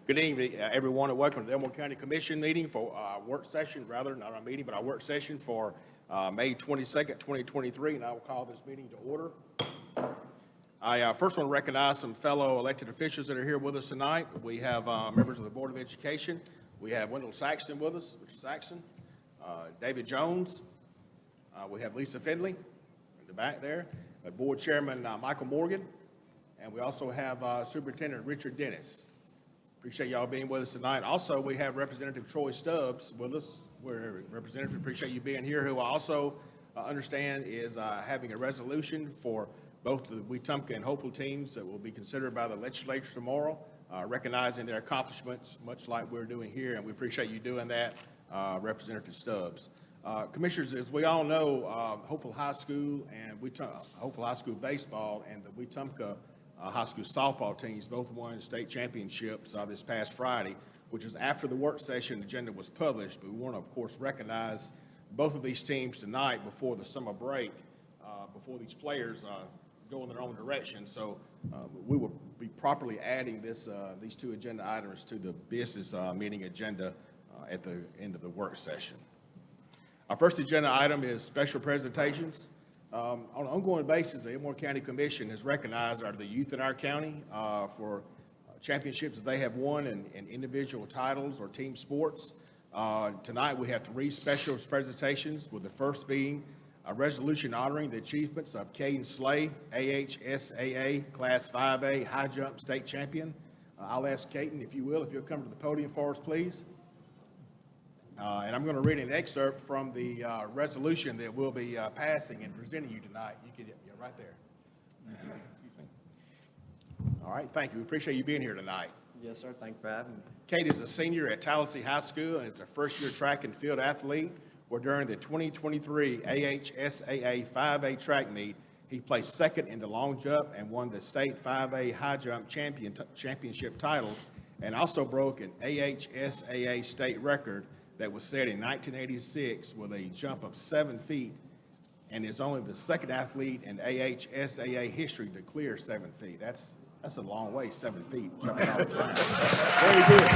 Good evening, everyone, and welcome to the Elmore County Commission meeting for work session, rather, not our meeting, but our work session for May 22nd, 2023, and I will call this meeting to order. I first want to recognize some fellow elected officials that are here with us tonight. We have members of the Board of Education. We have Wendell Saxton with us, Mr. Saxton, David Jones. We have Lisa Findley in the back there, Board Chairman Michael Morgan, and we also have Superintendent Richard Dennis. Appreciate y'all being with us tonight. Also, we have Representative Troy Stubbs with us. Representative, appreciate you being here, who I also understand is having a resolution for both the Wetumpka and Hopeful teams that will be considered by the legislature tomorrow, recognizing their accomplishments, much like we're doing here, and we appreciate you doing that, Representative Stubbs. Commissioners, as we all know, Hopeful High School and Hopeful High School baseball and the Wetumpka high school softball teams both won state championships this past Friday, which is after the work session agenda was published. But we want to, of course, recognize both of these teams tonight before the summer break, before these players go in their own direction. So we will be properly adding these two agenda items to the business meeting agenda at the end of the work session. Our first agenda item is special presentations. On an ongoing basis, the Elmore County Commission has recognized the youth in our county for championships that they have won in individual titles or team sports. Tonight, we have three special presentations, with the first being a resolution honoring the achievements of Caden Slay, AHSAA Class 5A High Jump State Champion. I'll ask Caden, if you'll come to the podium for us, please. And I'm going to read an excerpt from the resolution that we'll be passing and presenting you tonight. You can, right there. All right, thank you. We appreciate you being here tonight. Yes, sir. Thank you for having me. Kate is a senior at Tallahassee High School and is a first-year track and field athlete, where during the 2023 AHSAA 5A track meet, he placed second in the long jump and won the state 5A high jump championship title, and also broke an AHSAA state record that was set in 1986 with a jump of 7 feet, and is only the second athlete in AHSAA history to clear 7 feet. That's a long way, 7 feet, jumping off the ground. Very good.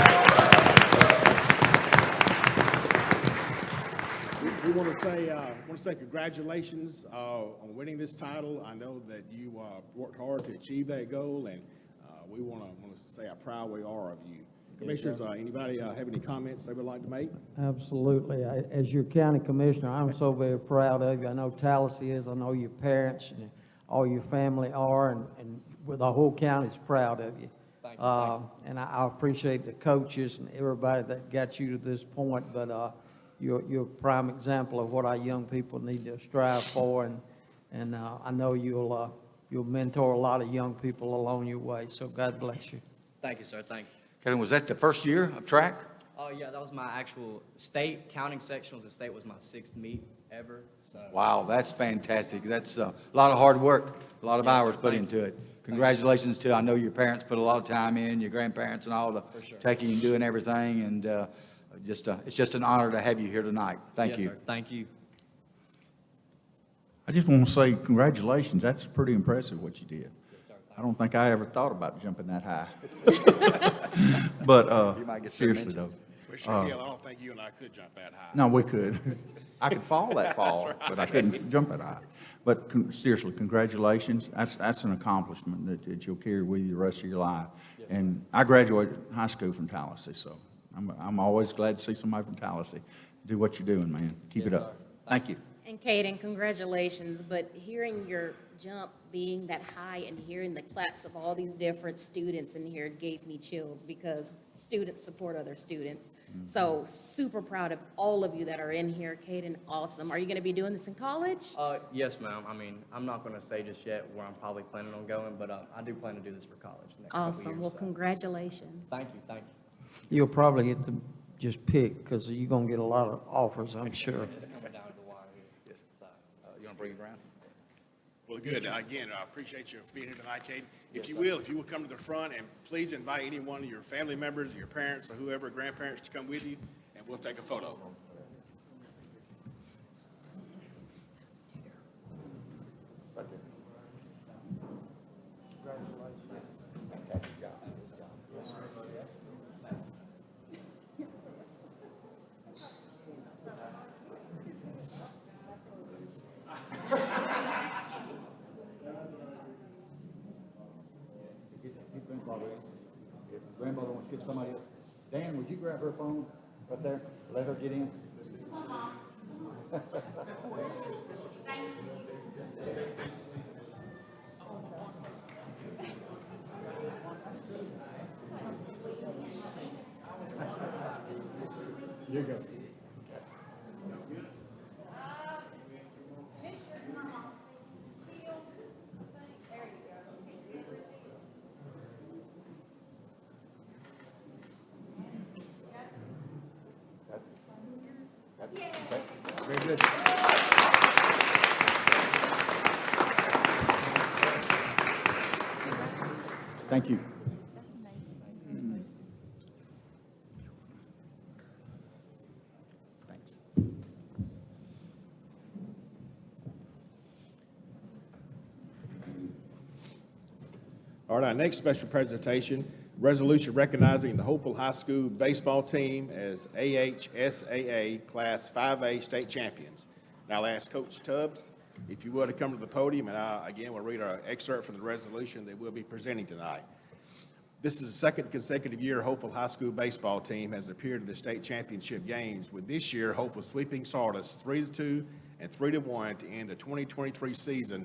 We want to say congratulations on winning this title. I know that you worked hard to achieve that goal, and we want to say how proud we are of you. Commissioners, anybody have any comments they would like to make? Absolutely. As your county commissioner, I'm so very proud of you. I know Tallahassee is. I know your parents and all your family are, and the whole county's proud of you. Thank you. And I appreciate the coaches and everybody that got you to this point. But you're a prime example of what our young people need to strive for, and I know you'll mentor a lot of young people along your way. So God bless you. Thank you, sir. Thank you. Kevin, was that the first year of track? Oh, yeah, that was my actual state. Counting sectionals and state was my 6th meet ever. So. Wow, that's fantastic. That's a lot of hard work, a lot of hours put into it. Congratulations to, I know your parents put a lot of time in, your grandparents and all, to taking and doing everything, and it's just an honor to have you here tonight. Thank you. Sir. Thank you. I just want to say congratulations. That's pretty impressive what you did. I don't think I ever thought about jumping that high. But You might get seriously though, Commissioner Hill, I don't think you and I could jump that high. no, we could. I could fall that fall, but I couldn't jump that high. But seriously, congratulations. That's an accomplishment that you'll carry with you the rest of your life. And I graduated high school from Tallahassee, so I'm always glad to see somebody from Tallahassee do what you're doing, man. Keep it up. Thank you. And Caden, congratulations, but hearing your jump being that high and hearing the claps of all these different students in here gave me chills, because students support other students. Mm-hmm. So super proud of all of you that are in here. Caden, awesome. Are you going to be doing this in college? Yes, ma'am. I mean, I'm not going to say just yet where I'm probably planning on going, but I do plan to do this for college the next couple Awesome. years, Well, so. Want Thank you. Thank you. You'll probably get to just pick, because you're going to get a lot of offers, I'm sure. It's coming down to the wire here. Yes. You want to bring it around? Well, good. Again, I appreciate you for being here tonight, Kate. If you will come to the front, and please invite any one of your family members, your parents, or whoever, grandparents, to come with you, and we'll take a photo. Get grandpa ready. If grandmother wants to get somebody else. Dan, would you grab her phone right there? Let her get in. Here you go. Very good. Thank you. Thanks. All right, our next special presentation, resolution recognizing the Hopeful High School baseball team as AHSAA Class 5A state champions. And I'll ask Coach Tubbs, if you would, to come to the podium, and I, again, will read our excerpt from the resolution that we'll be presenting tonight. This is the second consecutive year Hopeful High School baseball team has appeared in the state championship games, with this year Hopeful sweeping Sardis 3-2 and 3-1 to end the 2023 season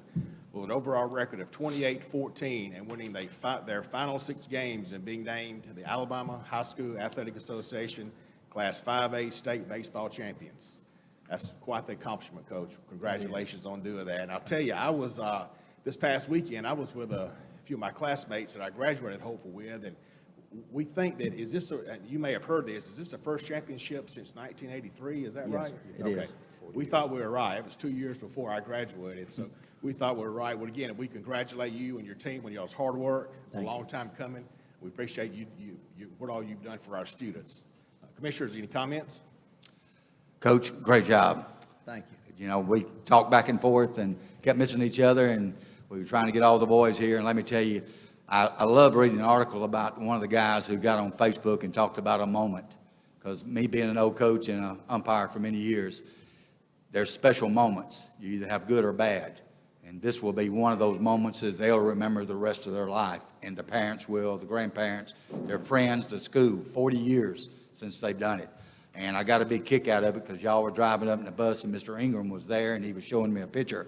with an overall record of 28-14 and winning their final 6 games and being named the Alabama High School Athletic Association Class 5A state baseball champions. That's quite the accomplishment, Coach. Congratulations on doing that. And I'll tell you, I was, this past weekend, I was with a few of my classmates that I graduated Hopeful with, and we think that, is this, you may have heard this, is this the first championship since 1983? Is that right? it is. Okay. We thought we were right. It was 2 years before I graduated, so we thought we were right. Well, again, we congratulate you and your team on y'all's hard work. It's a long time coming. We appreciate you, what all you've done for our students. Commissioners, any comments? Coach, great job. Thank you. You know, we talked back and forth and kept missing each other, and we were trying to get all the boys here. And let me tell you, I love reading an article about one of the guys who got on Facebook and talked about a moment. Because me being an old coach and an umpire for many years, there's special moments. You either have good or bad. And this will be one of those moments that they'll remember the rest of their life. And the parents will, the grandparents, their friends, the school, 40 years since they've done it. And I got a big kick out of it because y'all were driving up in the bus and Mr. Ingram was there and he was showing me a picture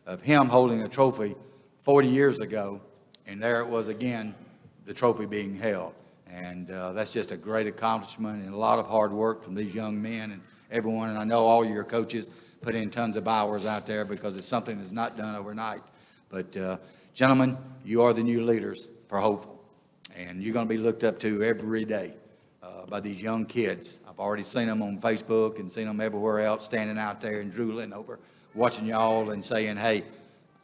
of him holding a trophy 40 years ago. And there it was again, the trophy being held. And that's just a great accomplishment and a lot of hard work from these young men and everyone. And I know all your coaches put in tons of hours out there because it's something that's not done overnight. But gentlemen, you are the new leaders for Hopeful. And you're going to be looked up to every day by these young kids. I've already seen them on Facebook and seen them everywhere else standing out there and drooling over watching y'all and saying, hey,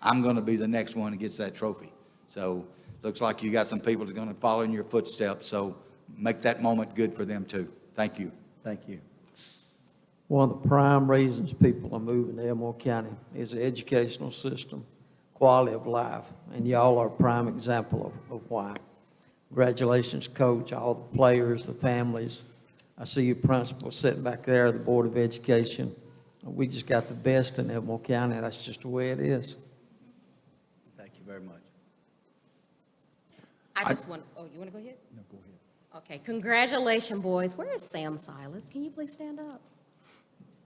I'm going to be the next one that gets that trophy. So looks like you got some people that are going to follow in your footsteps. So make that moment good for them too. Thank you. Thank you. One of the prime reasons people are moving to Elmore County is the educational system, quality of life, and y'all are a prime example of why. Congratulations, Coach, all the players, the families. I see your principal sitting back there, the Board of Education. We just got the best in Elmore County. That's just the way it is. Thank you very much. I just want, oh, you want to go ahead? No, go ahead. Okay, congratulations, boys. Where is Sam Silas? Can you please stand up?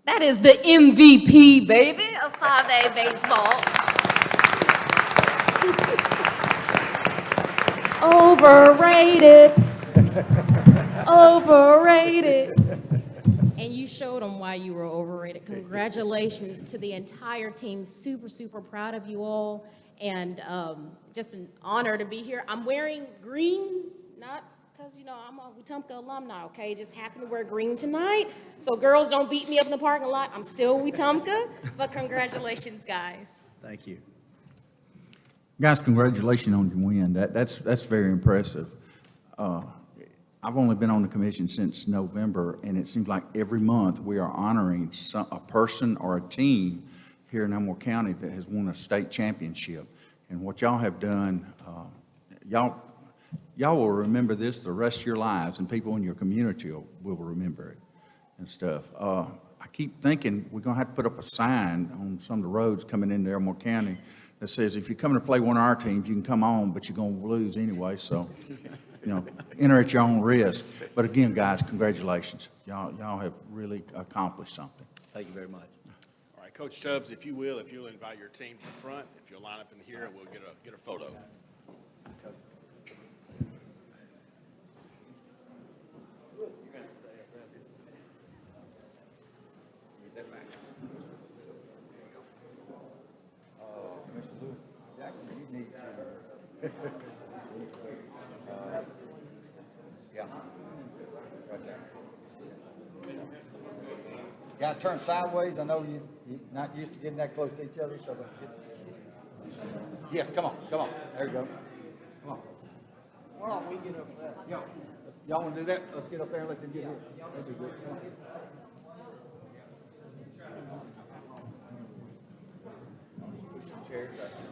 That is the MVP, baby, of 5A baseball. Overrated. Overrated. And you showed them why you were overrated. Congratulations to the entire team. Super, super proud of you all. And just an honor to be here. I'm wearing green, not because, you know, I'm a Wetumpka alumni, okay? Just happened to wear green tonight. So girls, don't beat me up in the parking lot. I'm still Wetumpka. But congratulations, guys. Thank you. Guys, congratulations on your win. That's very impressive. I've only been on the commission since November, and it seems like every month we are honoring a person or a team here in Elmore County that has won a state championship. And what y'all have done, y'all will remember this the rest of your lives, and people in your community will remember it and stuff. I keep thinking we're going to have to put up a sign on some of the roads coming into Elmore County that says if you're coming to play one of our teams, you can come on, but you're going to lose anyway, so, enter at your own risk. But again, guys, congratulations. Y'all have really accomplished something. Thank you very much. All right, Coach Tubbs, if you'll invite your team to the front. If you'll line up in here, we'll get a photo. Yeah. Right there. Guys, turn sideways. I know you're not used to getting that close to each other, so. Yes, come on. There you go. Come on. Why don't we get up there? Y'all want to do that? Let's get up there and let them get here. That'd be good. Come on. Chairs back there.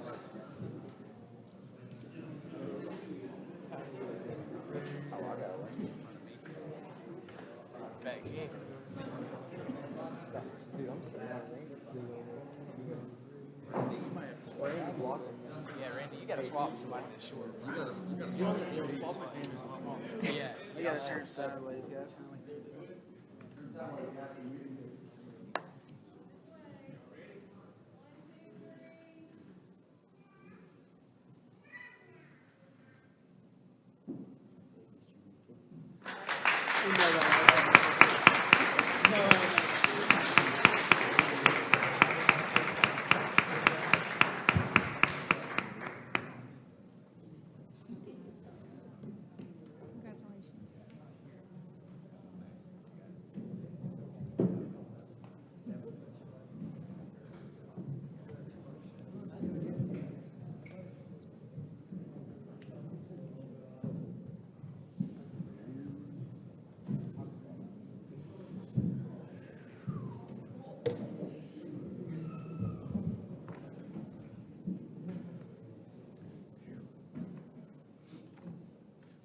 Yeah, Randy, you gotta swap with somebody that's short. You gotta swap with him. Yeah. We gotta turn sideways, guys, kinda like they're doing.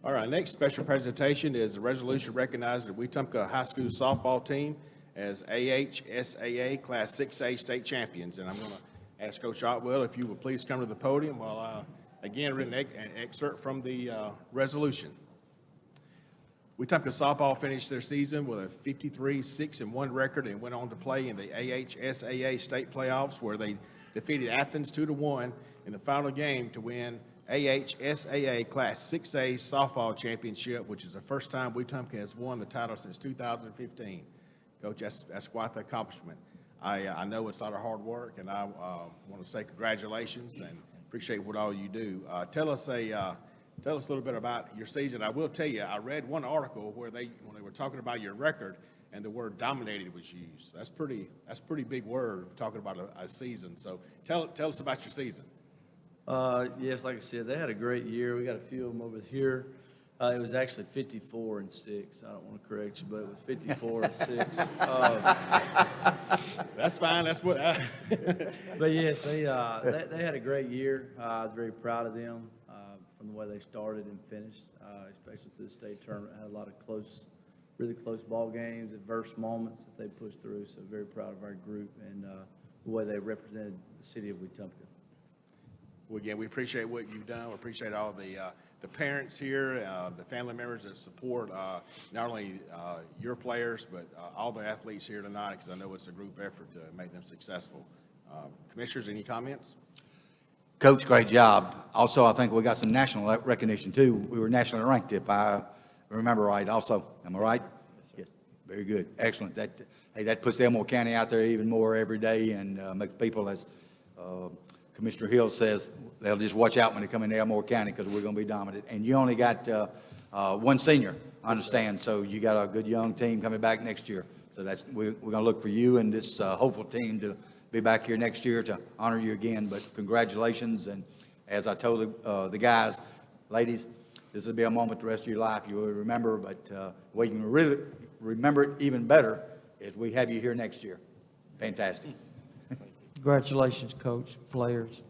All right, next special presentation is a resolution recognizing the Wetumpka High School softball team as AHSAA Class 6A state champions. And I'm going to ask Coach Otwell if you would please come to the podium while I, again, read an excerpt from the resolution. Wetumpka softball finished their season with a 53-6-1 record and went on to play in the AHSAA state playoffs, where they defeated Athens 2-1 in the final game to win AHSAA Class 6A softball championship, which is the first time Wetumpka has won the title since 2015. Coach, that's quite the accomplishment. I know it's a lot of hard work, and I want to say congratulations and appreciate what all you do. Tell us a little bit about your season. I will tell you, I read one article where when they were talking about your record, and the word dominated was used. That's pretty big word, talking about a season. So tell us about your season. Yes, like I said, they had a great year. We got a few of them over here. It was actually 54-6. I don't want to correct you, but it was 54-6. That's fine. That's what. But yes, they had a great year. I was very proud of them from the way they started and finished, especially through the state tournament. Had a lot of really close ball games, adverse moments that they pushed through. So very proud of our group and the way they represented the city of Wetumpka. Well, again, we appreciate what you've done. We appreciate all the parents here, the family members that support not only your players, but all the athletes here tonight, because I know it's a group effort to make them successful. Commissioners, any comments? Coach, great job. Also, I think we got some national recognition, too. We were nationally ranked, if I remember right, also. Am I right? Yes. Very good. Excellent. That puts Elmore County out there even more every day and makes people, as Commissioner Hill says, they'll just watch out when they come into Elmore County because we're going to be dominant. And you only got one senior, I understand, so you got a good young team coming back next year. So we're going to look for you and this hopeful team to be back here next year to honor you again. But congratulations, and as I told the guys, ladies, this will be a moment the rest of your life you will remember, but the way you can really remember it even better is we have you here next year. Fantastic. Congratulations, Coach, players.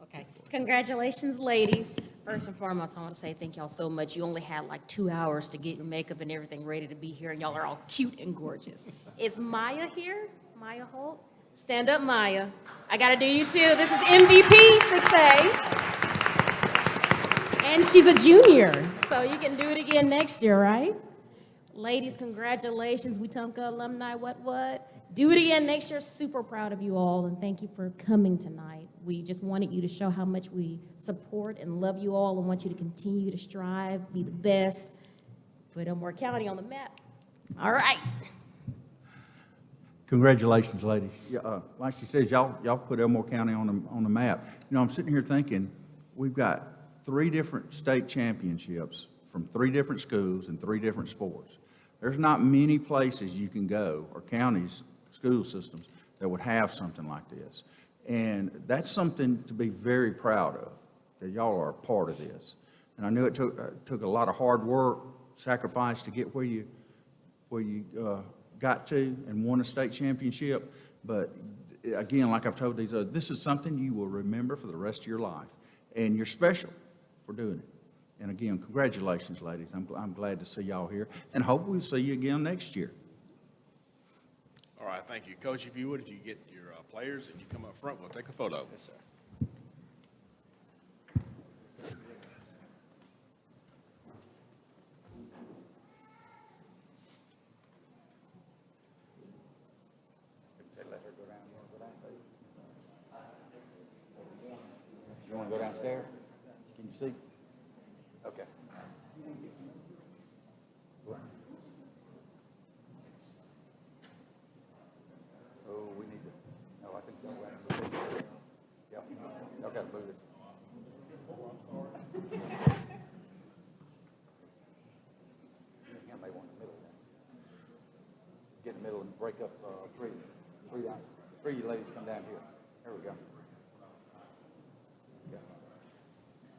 Okay. Congratulations, ladies. First and foremost, I want to say thank y'all so much. You only had like 2 hours to get your makeup and everything ready to be here, and y'all are all cute and gorgeous. Is Maya here? Maya Holt? Stand up, Maya. I gotta do you too. This is MVP 6A. And she's a junior, so you can do it again next year, right? Ladies, congratulations, Wetumpka alumni, what? Do it again next year. Super proud of you all, and thank you for coming tonight. We just wanted you to show how much we support and love you all and want you to continue to strive, be the best, put Elmore County on the map. All right. Congratulations, ladies. Yeah, like she says, y'all put Elmore County on the map. You know, I'm sitting here thinking, we've got 3 different state championships from 3 different schools and 3 different sports. There's not many places you can go, or counties, school systems, that would have something like this. And that's something to be very proud of, that y'all are a part of this. And I knew it took a lot of hard work, sacrifice to get where you got to and won a state championship. But again, like I've told these others, this is something you will remember for the rest of your life. And you're special for doing it. And again, congratulations, ladies. I'm glad to see y'all here, and hope we'll see you again next year. All right, thank you. Coach, if you get your players and you come up front, we'll take a photo. Yes, sir. You want to go downstairs? Can you see? Okay. Oh, we need to, no, I think y'all want to move this. Yep, y'all got to move this. You may want the middle. Get in the middle and break up three down. 3 you ladies come down here. There we go. Yeah.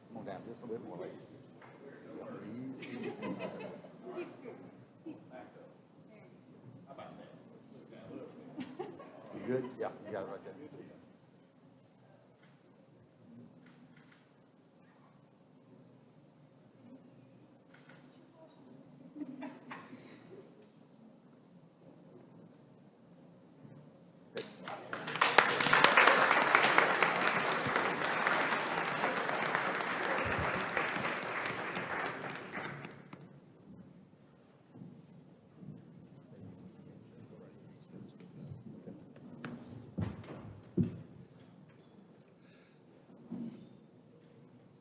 Come on down just a bit more, ladies. You good? Yeah, you got it right there.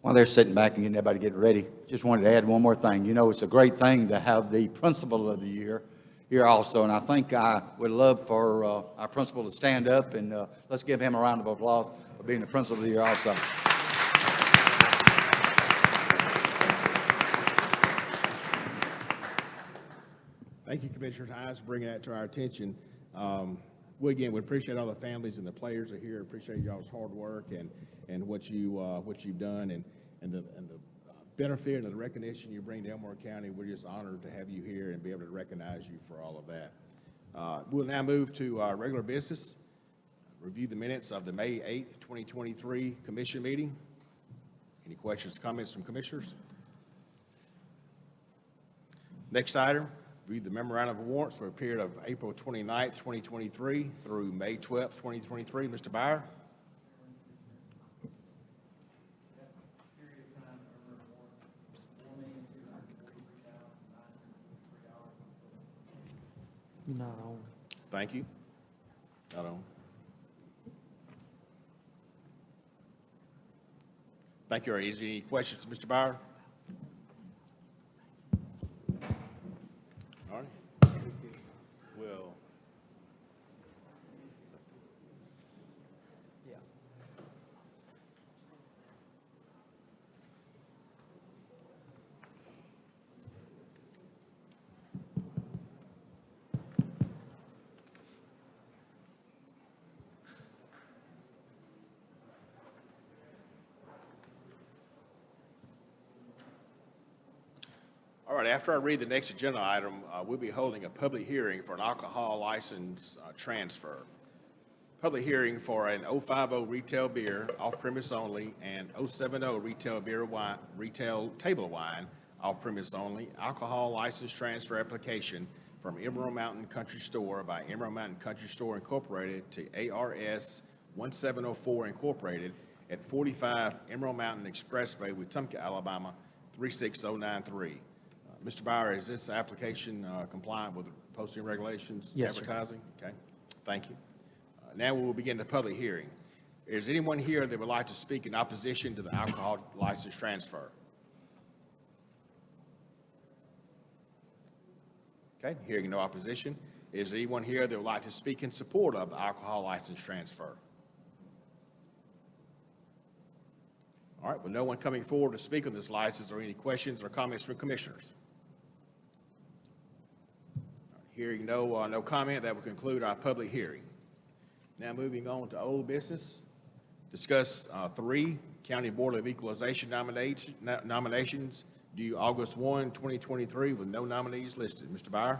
While they're sitting back and getting everybody getting ready, just wanted to add one more thing. You know, it's a great thing to have the principal of the year here also, and I think I would love for our principal to stand up, and let's give him a round of applause for being the principal of the year also. Thank you, Commissioner Hines, for bringing that to our attention. We appreciate all the families and the players are here. Appreciate y'all's hard work and what you've done and the benefit and the recognition you bring to Elmore County. We're just honored to have you here and be able to recognize you for all of that. We'll now move to our regular business. Review the minutes of the May 8th, 2023 commission meeting. Any questions, comments from commissioners? Next item. Read the memorandum of warrants for a period of April 29th, 2023 through May 12th, 2023. Mr. Byer? Not on. Thank you. Not on. Thank you. Is there any questions, Mr. Byer? All right. Well. Yeah. All right, after I read the next agenda item, we'll be holding a public hearing for an alcohol license transfer. Public hearing for an 050 retail beer, off-premise only, and 070 retail beer wine, retail table wine, off-premise only, alcohol license transfer application from Emerald Mountain Country Store by Emerald Mountain Country Store Incorporated to ARS 1704 Incorporated at 45 Emerald Mountain Expressway, Wetumpka, Alabama, 36093. Mr. Byer, is this application compliant with posting regulations? Yes, sir. Advertising? Okay, thank you. Now we will begin the public hearing. Is anyone here that would like to speak in opposition to the alcohol license transfer? Okay, hearing no opposition. Is there anyone here that would like to speak in support of the alcohol license transfer? All right, with no one coming forward to speak on this license, or any questions or comments from commissioners? Hearing no comment, that will conclude our public hearing. Now moving on to old business. Discuss 3 County Board of Equalization nominations due August 1, 2023, with no nominees listed. Mr. Byer?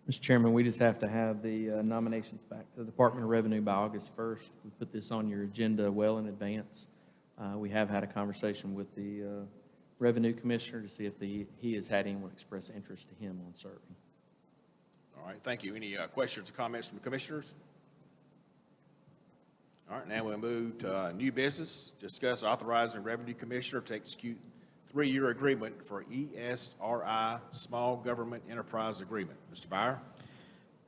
Mr. Chairman, we just have to have the nominations back to the Department of Revenue by August 1st. We put this on your agenda well in advance. We have had a conversation with the Revenue Commissioner to see if he has had anyone express interest to him on serving. All right, thank you. Any questions or comments from the commissioners? All right, now we'll move to new business. Discuss authorizing Revenue Commissioner to execute 3-year agreement for ESRI Small Government Enterprise Agreement. Mr. Byer?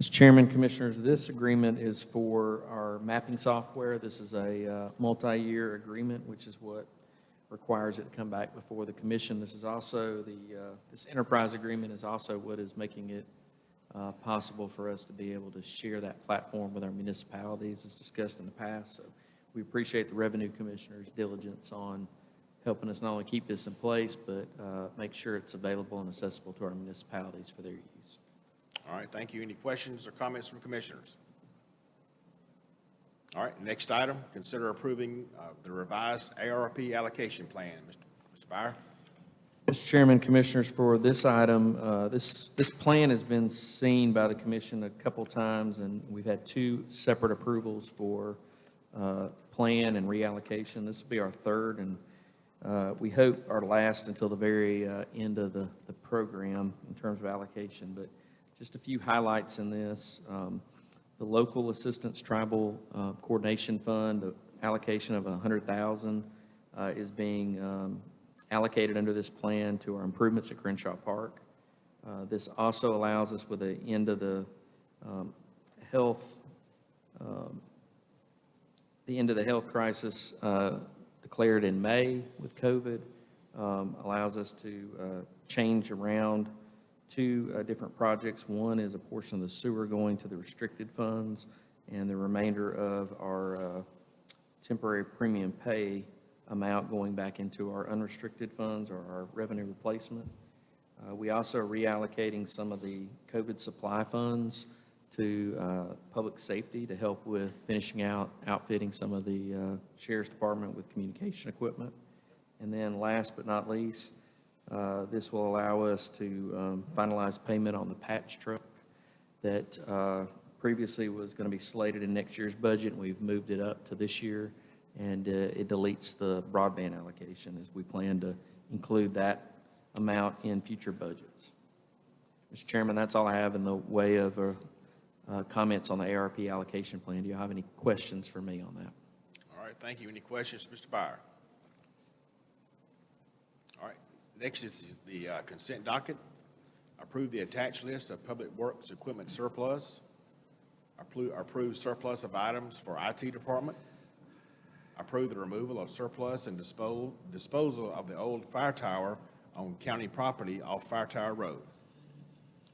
Mr. Chairman, Commissioners, this agreement is for our mapping software. This is a multi-year agreement, which is what requires it to come back before the commission. This is also this enterprise agreement is also what is making it possible for us to be able to share that platform with our municipalities, as discussed in the past. So we appreciate the Revenue Commissioner's diligence on helping us not only keep this in place, but make sure it's available and accessible to our municipalities for their use. All right, thank you. Any questions or comments from commissioners? All right, next item, consider approving the revised ARP allocation plan. Mr. Byer? Mr. Chairman, Commissioners, for this item, this plan has been seen by the commission a couple times, and we've had 2 separate approvals for plan and reallocation. This will be our third, and we hope our last until the very end of the program in terms of allocation. But just a few highlights in this. The Local Assistance Tribal Coordination Fund allocation of $100,000 is being allocated under this plan to our improvements at Crenshaw Park. This also allows us, with the end of the health crisis declared in May with COVID, allows us to change around 2 different projects. One is a portion of the sewer going to the restricted funds, and the remainder of our temporary premium pay amount going back into our unrestricted funds or our revenue replacement. We also are reallocating some of the COVID supply funds to public safety to help with finishing outfitting some of the Sheriff's Department with communication equipment. And then last but not least, this will allow us to finalize payment on the patch truck that previously was going to be slated in next year's budget, and we've moved it up to this year. And it deletes the broadband allocation, as we plan to include that amount in future budgets. Mr. Chairman, that's all I have in the way of comments on the ARP allocation plan. Do you have any questions for me on that? All right, thank you. Any questions, Mr. Byer? All right, next is the consent docket. Approve the attached list of Public Works equipment surplus. Approve surplus of items for IT department. Approve the removal of surplus and disposal of the old fire tower on county property off Fire Tower Road.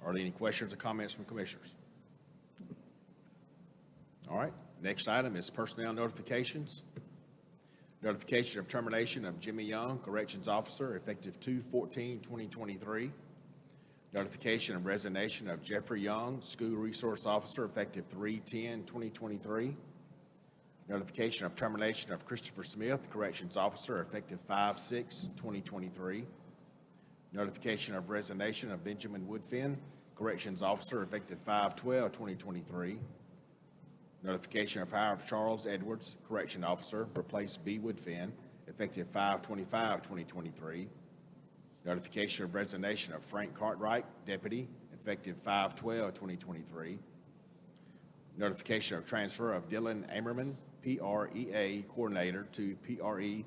Are there any questions or comments from commissioners? All right, next item is personnel notifications. Notification of termination of Jimmy Young, Corrections Officer, effective 2/14/2023. Notification of resignation of Jeffrey Young, School Resource Officer, effective 3/10/2023. Notification of termination of Christopher Smith, Corrections Officer, effective 5/6/2023. Notification of resignation of Benjamin Woodfin, Corrections Officer, effective 5/12/2023. Notification of hire of Charles Edwards, Correction Officer, replace B. Woodfin, effective 5/25/2023. Notification of resignation of Frank Cartwright, Deputy, effective effective 5/12/2023. Notification of transfer of Dylan Amerman, PREA Coordinator to PREA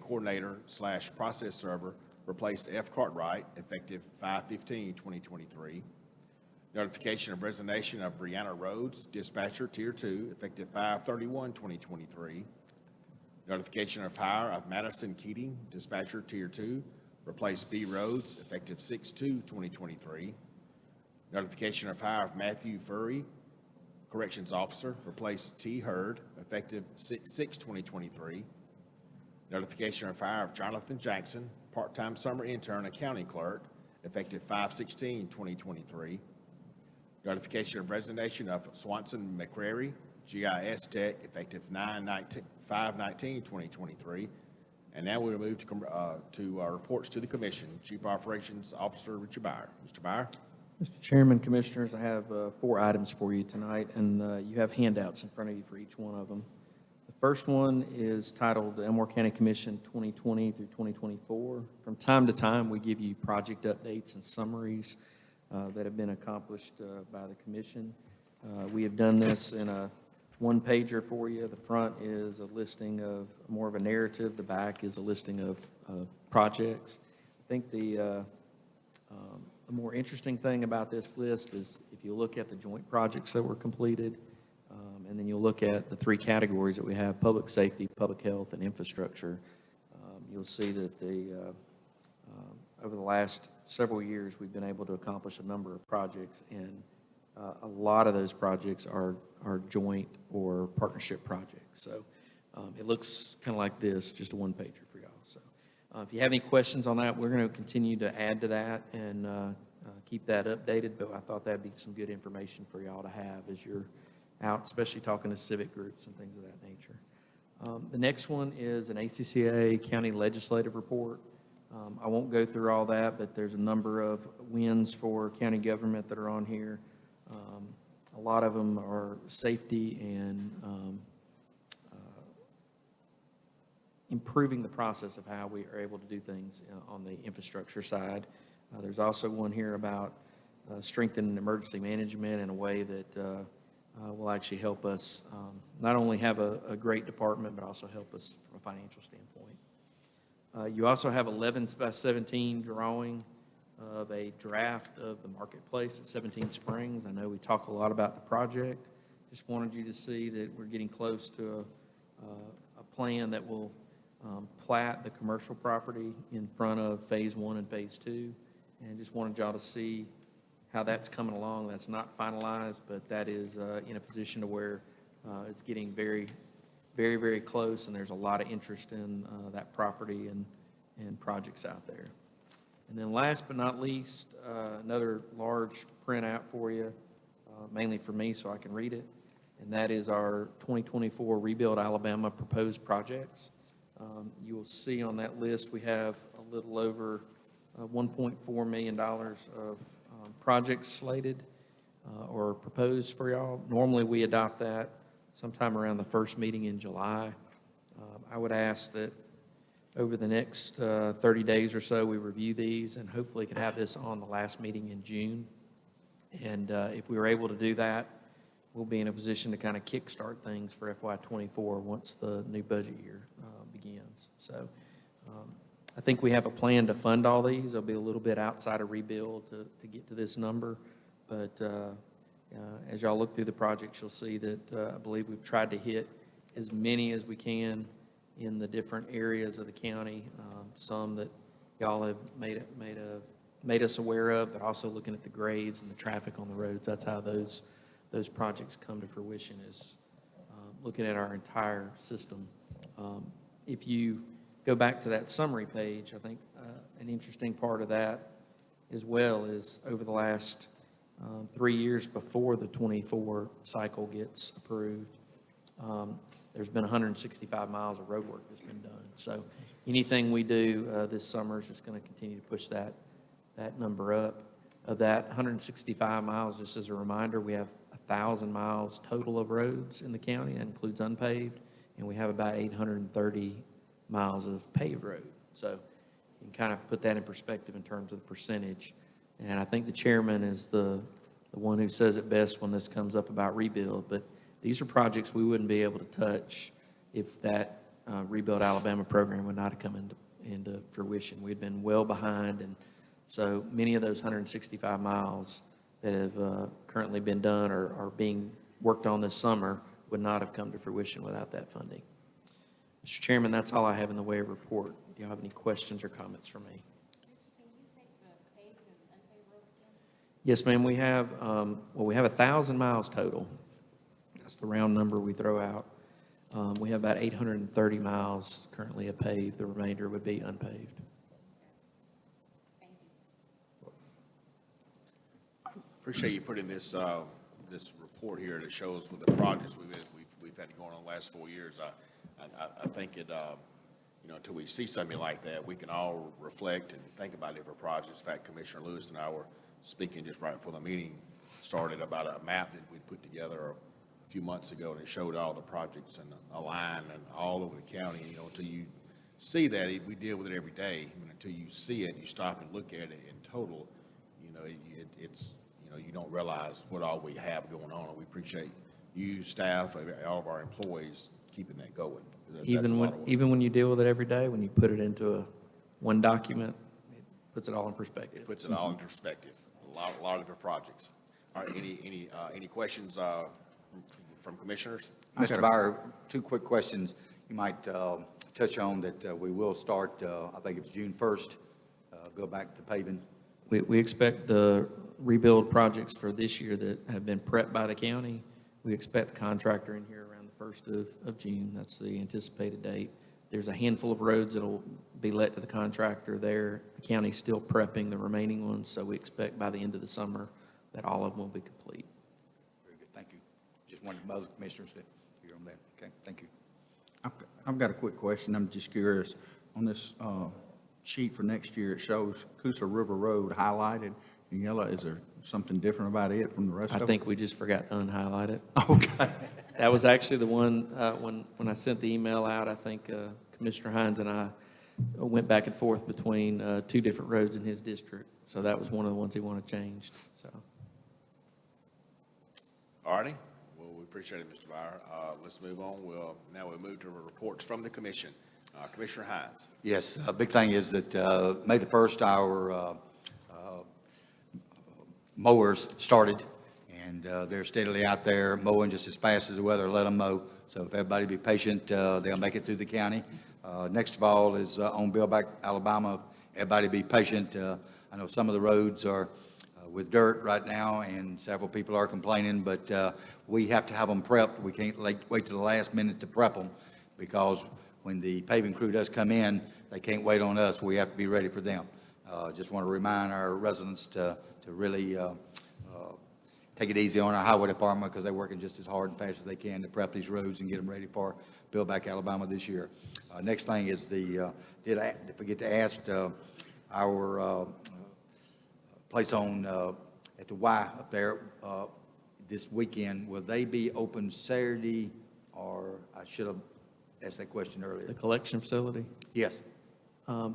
Coordinator/Process Server, replace F. Cartwright, effective 5/15/2023. Notification of resignation of Brianna Rhodes, Dispatcher Tier 2, effective 5/31/2023. Notification of hire of Madison Keating, Dispatcher Tier 2, replace B. Rhodes, effective 6/2/2023. Notification of hire of Matthew Furry, Corrections Officer, replace T. Hurd, effective 6/6/2023. Notification of hire of Jonathan Jackson, part-time summer intern, accounting clerk, effective 5/16/2023. Notification of resignation of Swanson McCrary, GIS Tech, effective 5/19/2023. And now we'll move to our reports to the commission. Chief Operations Officer Richard Byer. Mr. Byer? Mr. Chairman, Commissioners, I have 4 items for you tonight, and you have handouts in front of you for each one of them. The first one is titled Elmore County Commission 2020 through 2024. From time to time, we give you project updates and summaries that have been accomplished by the commission. We have done this in a one-pager for you. The front is a listing of more of a narrative. The back is a listing of projects. I think the more interesting thing about this list is if you look at the joint projects that were completed, and then you'll look at the 3 categories that we have: public safety, public health, and infrastructure. You'll see that over the last several years, we've been able to accomplish a number of projects, and a lot of those projects are joint or partnership projects. So it looks kind of like this, just a one-pager for y'all. So if you have any questions on that, we're going to continue to add to that and keep that updated, but I thought that'd be some good information for y'all to have as you're out, especially talking to civic groups and things of that nature. The next one is an ACCA County Legislative Report. I won't go through all that, but there's a number of wins for county government that are on here. A lot of them are safety and improving the process of how we are able to do things on the infrastructure side. There's also one here about strengthening emergency management in a way that will actually help us not only have a great department, but also help us from a financial standpoint. You also have 11/17 drawing of a draft of the marketplace at 17 Springs. I know we talk a lot about the project. Just wanted you to see that we're getting close to a plan that will plat the commercial property in front of Phase 1 and Phase 2. And just wanted y'all to see how that's coming along. That's not finalized, but that is in a position to where it's getting very, very, very close, and there's a lot of interest in that property and projects out there. And then last but not least, another large printout for you, mainly for me so I can read it, and that is our 2024 Rebuild Alabama proposed projects. You will see on that list we have a little over $1.4 million of projects slated or proposed for y'all. Normally, we adopt that sometime around the first meeting in July. I would ask that over the next 30 days or so, we review these and hopefully can have this on the last meeting in June. And if we were able to do that, we'll be in a position to kind of kickstart things for FY24 once the new budget year begins. So I think we have a plan to fund all these. They'll be a little bit outside of rebuild to get to this number. But as y'all look through the projects, you'll see that I believe we've tried to hit as many as we can in the different areas of the county. Some that y'all have made us aware of, but also looking at the grades and the traffic on the roads. That's how those projects come to fruition, is looking at our entire system. If you go back to that summary page, I think an interesting part of that as well is over the last 3 years before the 24 cycle gets approved, there's been 165 miles of road work that's been done. So anything we do this summer is just going to continue to push that number up. Of that 165 miles, just as a reminder, we have 1,000 miles total of roads in the county. That includes unpaved, and we have about 830 miles of paved road. So you can kind of put that in perspective in terms of the percentage And I think the chairman is the one who says it best when this comes up about rebuild. But these are projects we wouldn't be able to touch if that Rebuild Alabama program would not have come into fruition. We'd been well behind, and so many of those 165 miles that have currently been done or are being worked on this summer would not have come to fruition without that funding. Mr. Chairman, that's all I have in the way of report. Do you have any questions or comments for me? Yes, ma'am, we have, we have 1,000 miles total. That's the round number we throw out. We have about 830 miles currently paved. The remainder would be unpaved. Appreciate you putting this, this report here that shows with the projects we've had going on the last 4 years. I think it, until we see something like that, we can all reflect and think about different projects. In fact, Commissioner Lewis and I were speaking just right before the meeting started about a map that we put together a few months ago, and it showed all the projects and a line and all over the county. Until you see that, we deal with it every day. Until you see it, you stop and look at it in total, it's, you don't realize what all we have going on. And we appreciate you, staff, all of our employees keeping that going. That's a lot of work. Even when you deal with it every day, when you put it into one document, it puts it all in perspective. It puts it all into perspective. A lot of different projects. All right, any questions from commissioners? Mr. Byer, two quick questions you might touch on that we will start, I think it's June 1st, go back to paving. We expect the rebuild projects for this year that have been prepped by the county. We expect the contractor in here around the 1st of June. That's the anticipated date. There's a handful of roads that'll be let to the contractor there. The county's still prepping the remaining ones, so we expect by the end of the summer that all of them will be complete. Very good, thank you. Just wanted other commissioners to hear on that. Okay, thank you. I've got a quick question. I'm just curious. On this sheet for next year, it shows Coosa River Road highlighted in yellow. Is there something different about it from the rest of I them? think we just forgot to unhighlight it. Okay. That was actually the one, when I sent the email out, I think Commissioner Hines and I went back and forth between two different roads in his district. So that was one of the ones he wanted changed, so. All righty. Well, we appreciate it, Mr. Byer. Let's move on. Now we'll move to reports from the commission. Commissioner Hines. Yes, a big thing is that May the 1st, our mowers started, and they're steadily out there mowing just as fast as the weather let them mow. So if everybody be patient, they'll make it through the county. Next of all is on Build Back Alabama. Everybody be patient. I know some of the roads are with dirt right now, and several people are complaining, but we have to have them prepped. We can't wait till the last minute to prep them, because when the paving crew does come in, they can't wait on us. We have to be ready for them. Just want to remind our residents to really take it easy on our highway department, because they're working just as hard and fast as they can to prep these roads and get them ready for Build Back Alabama this year. Next thing is did I forget to ask our place on at the Y up there this weekend, will they be open Saturday, or I should have asked that question earlier? The collection facility, Yes.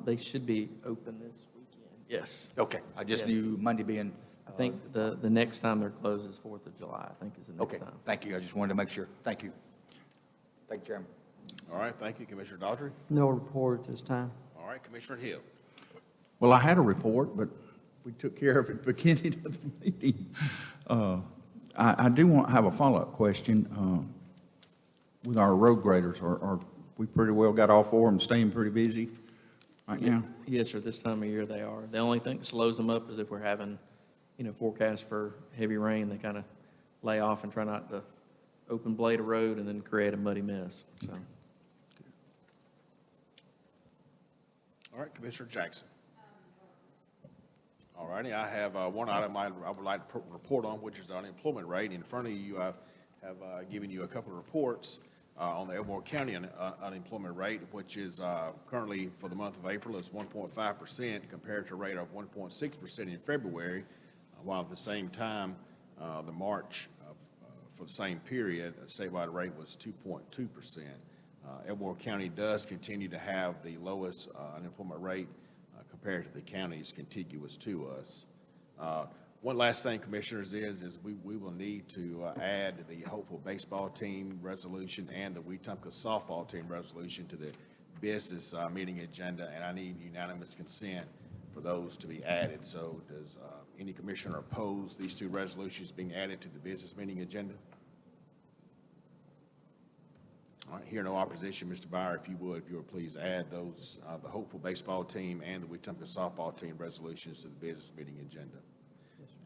they should be open this weekend. Yes. Okay, I just Yes. knew Monday being. I think the next time they're closed is 4th of July, I think is the next Okay, time. thank you. I just wanted to make sure. Thank you. Thank you, Chairman. All right, thank you, Commissioner Daughtry. No report at this time. All right, Commissioner Hill. Well, I had a report, but we took care of it at the beginning of the meeting. I do want to have a follow-up question with our road graders. Are we pretty well got all four of them staying pretty busy right now? Yes, sir, this time of year they are. The only thing that slows them up is if we're having, forecast for heavy rain, they kind of lay off and try not to open blade a road and then create a muddy mess, so. All right, Commissioner Jackson. All righty, I have one item I would like to report on, which is the unemployment rate. In front of you, I have given you a couple of reports on the Elmore County unemployment rate, which is currently for the month of April is 1.5% compared to a rate of 1.6% in February, while at the same time, the March for the same period, the statewide rate was 2.2%. Elmore County does continue to have the lowest unemployment rate compared to the counties contiguous to us. One last thing, Commissioners, is we will need to add the hopeful baseball team resolution and the Wetumpka softball team resolution to the business meeting agenda, and I need unanimous consent for those to be added. So does any commissioner oppose these two resolutions being added to the business meeting agenda? All right, hear no opposition, Mr. Byer, if you would please add those, the hopeful baseball team and the Wetumpka softball team resolutions to the business meeting agenda.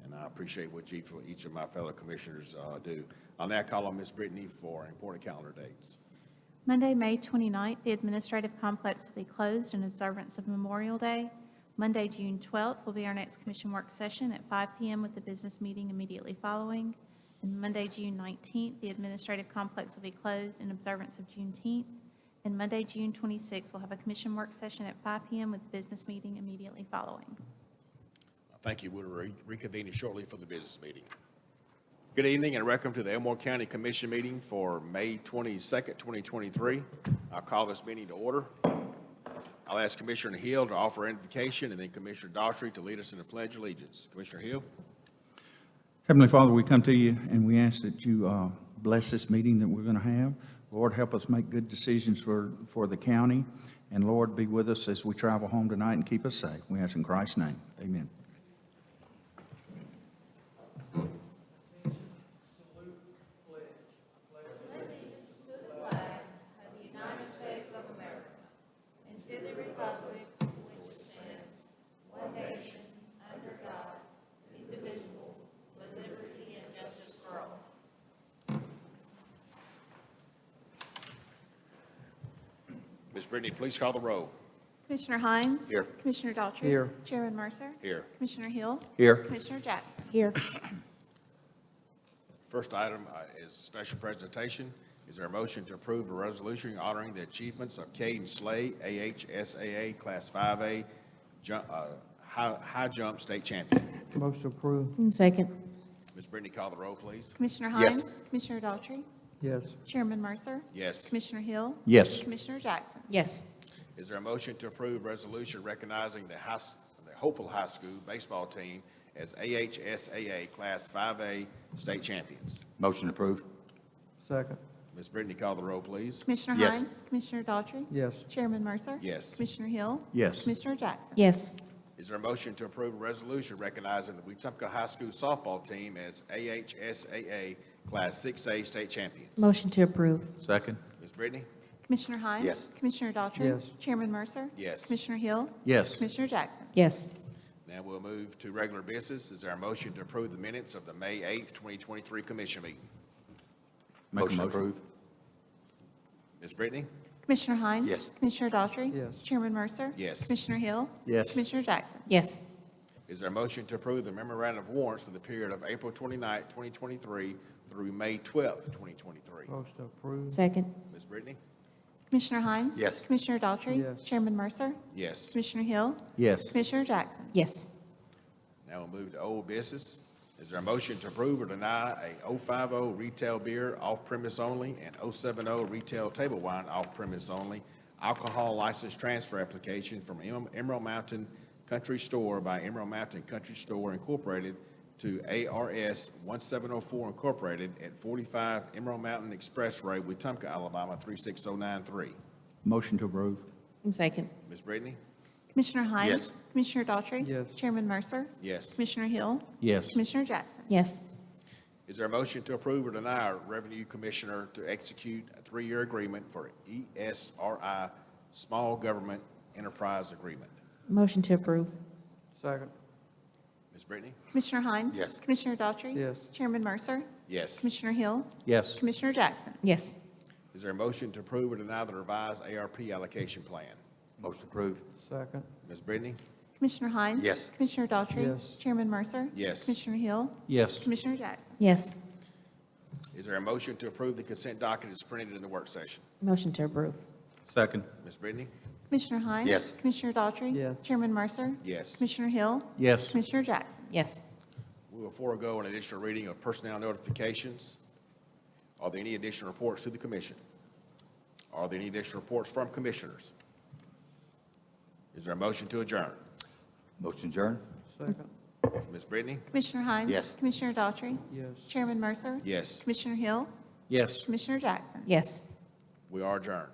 And I appreciate what each of my fellow commissioners do. I'll now call on Ms. Brittany for important calendar dates. Monday, May 29th, the administrative complex will be closed in observance of Memorial Day. Monday, June 12th will be our next commission work session at 5 p.m. with the business meeting immediately following. And Monday, June 19th, the administrative complex will be closed in observance of Juneteenth. And Monday, June 26th, we'll have a commission work session at 5 p.m. with the business meeting immediately following. Thank you. We'll reconvene shortly for the business meeting. Good evening and welcome to the Elmore County Commission meeting for May 22nd, 2023. I'll call this meeting to order. I'll ask Commissioner Hill to offer invocation and then Commissioner Daughtry to lead us in the Pledge of Allegiance. Commissioner Hill. Heavenly Father, we come to you and we ask that you bless this meeting that we're going to have. Lord, help us make good decisions for the county. And Lord, be with us as we travel home tonight and keep us safe. We ask in Christ's name. Amen. Ms. Brittany, please call the roll. Commissioner Hines? Here. Commissioner Daughtry? Here. Chairman Mercer? Here. Commissioner Hill? Here. Commissioner Jackson? Here. First item is a special presentation. Is there a motion to approve a resolution honoring the achievements of Caden Slay, AHSAA Class 5A high jump state champion? Motion approved. Second. Ms. Brittany, call the roll, please. Commissioner Yes. Hines? Commissioner Daughtry? Yes. Chairman Mercer? Yes. Commissioner Hill? Yes. Commissioner Jackson? Yes. Is there a motion to approve resolution recognizing the Hopeful High School baseball team as AHSAA Class 5A state champions? Motion approved. Second. Ms. Brittany, call the roll, please. Commissioner Yes. Hines? Commissioner Daughtry? Yes. Chairman Mercer? Yes. Commissioner Hill? Yes. Commissioner Jackson? Yes. Is there a motion to approve a resolution recognizing the Wetumpka High School softball team as AHSAA Class 6A state champions? Motion to approve. Second. Ms. Brittany? Commissioner Hines? Yes. Commissioner Daughtry? Yes. Chairman Mercer? Yes. Commissioner Hill? Yes. Commissioner Jackson? Yes. Now we'll move to regular business. Is there a motion to approve the minutes of the May 8th, 2023 commission meeting? Make a Motion approved. Ms. Brittany? Commissioner Hines? Yes. Commissioner Daughtry? Yes. Chairman Mercer? Yes. Commissioner Hill? Yes. Commissioner Jackson? Yes. Is there a motion to approve the memorandum of warrants for the period of April 29th, 2023 through May 12th, 2023? Motion approved. Second. Ms. Brittany? Commissioner Hines? Yes. Commissioner Daughtry? Yes. Chairman Mercer? Yes. Commissioner Hill? Yes. Commissioner Jackson? Yes. Now we'll move to old business. Is there a motion to approve or deny a 050 retail beer off-premise only and 070 retail table wine off-premise only alcohol license transfer application from Emerald Mountain Country Store by Emerald Mountain Country Store Incorporated to ARS 1704 Incorporated at 45 Emerald Mountain Expressway, Wetumpka, Alabama 36093? Motion to approve. Second. Ms. Brittany? Commissioner Hines? Yes. Commissioner Daughtry? Yes. Chairman Mercer? Yes. Commissioner Hill? Yes. Commissioner Jackson? Yes. Is there a motion to approve or deny our revenue commissioner to execute a 3-year agreement for ESRI Small Government Enterprise Agreement? Motion to approve. Second. Ms. Brittany? Commissioner Hines? Yes. Commissioner Daughtry? Yes. Chairman Mercer? Yes. Commissioner Hill? Yes. Commissioner Jackson? Yes. Is there a motion to approve or deny the revised ARP allocation plan? Motion approved. Second. Ms. Brittany? Commissioner Hines? Yes. Commissioner Daughtry? Yes. Chairman Mercer? Yes. Commissioner Hill? Yes. Commissioner Jackson? Yes. Is there a motion to approve the consent docket as printed in the work session? Motion to approve. Second. Ms. Brittany? Commissioner Hines? Yes. Commissioner Daughtry? Yes. Chairman Mercer? Yes. Commissioner Hill? Yes. Commissioner Jackson? Yes. We will forego an additional reading of personnel notifications. Are there any additional reports to the commission? Are there any additional reports from commissioners? Is there a motion to adjourn? Motion adjourned. Second. Ms. Brittany? Commissioner Hines? Yes. Commissioner Daughtry? Yes. Chairman Mercer? Yes, Commissioner Hill? Yes. Commissioner Jackson? Yes. we are adjourned.